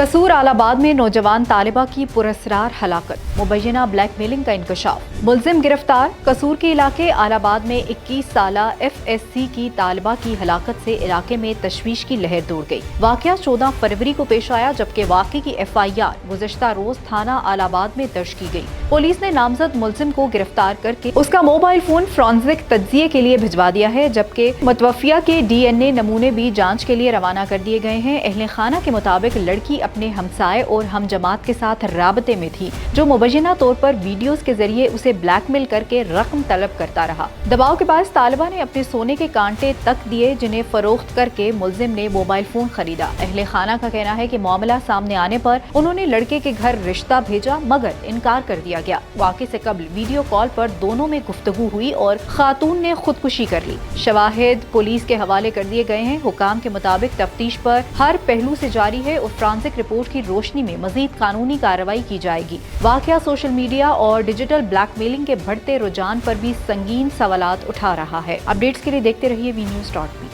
कसूर आलाबाद में नौजवान तालिबा की पुरस्रार हलाकत, मुबैना ब्लैक मेलिंग का इंकशाफ। मुलजिम गिरफ्तार। कसूर के इलाके आलाबाद में 21 साला FSC की तालिबा की हलाकत से इलाके में तशवीश की लहर दौड़ गई। वाकया 14 फरवरी को पेश आया, जबकि वाकये की FIR गुज़श्ता रोज थाना आलाबाद में दर्ज की गई। पुलिस ने नामजद मुलजिम को गिरफ्तार करके उसका मोबाइल फोन फॉरेंसिक तज्जिये के लिए भिजवा दिया है, जबकि मुतवफ़िया के DNA नमूने भी जांच के लिए रवाना कर दिए गए हैं। अहले खाना के मुताबिक लड़की अपने हमसाए और हम जमात के साथ राबते में थी, जो मुबैना तौर पर वीडियोस के जरिए उसे ब्लैकमेल करके रकम तलब करता रहा। दबाव के बाद तालिबा ने अपने सोने के कांटे तक दिए, जिन्हें फरोख्त करके मुलजिम ने मोबाइल फोन खरीदा। अहले खाना का कहना है कि मामला सामने आने पर उन्होंने लड़के के घर रिश्ता भेजा, मगर इनकार कर दिया गया। वाक़े से कबल वीडियो कॉल पर दोनों में गुफ्तगू हुई और खातून ने खुदकुशी कर ली। शवाहिद पुलिस के हवाले कर दिए गए हैं। हुकाम के मुताबिक तफ्तीश पर हर पहलू से जारी है और फॉरेंसिक रिपोर्ट की रोशनी में मजीद कानूनी कार्रवाई की जाएगी। वाकया सोशल मीडिया और डिजिटल ब्लैकमेलिंग के बढ़ते रुझान पर भी संगीन सवालात उठा रहा है। अपडेट्स के लिए देखते रहिए VNews.me।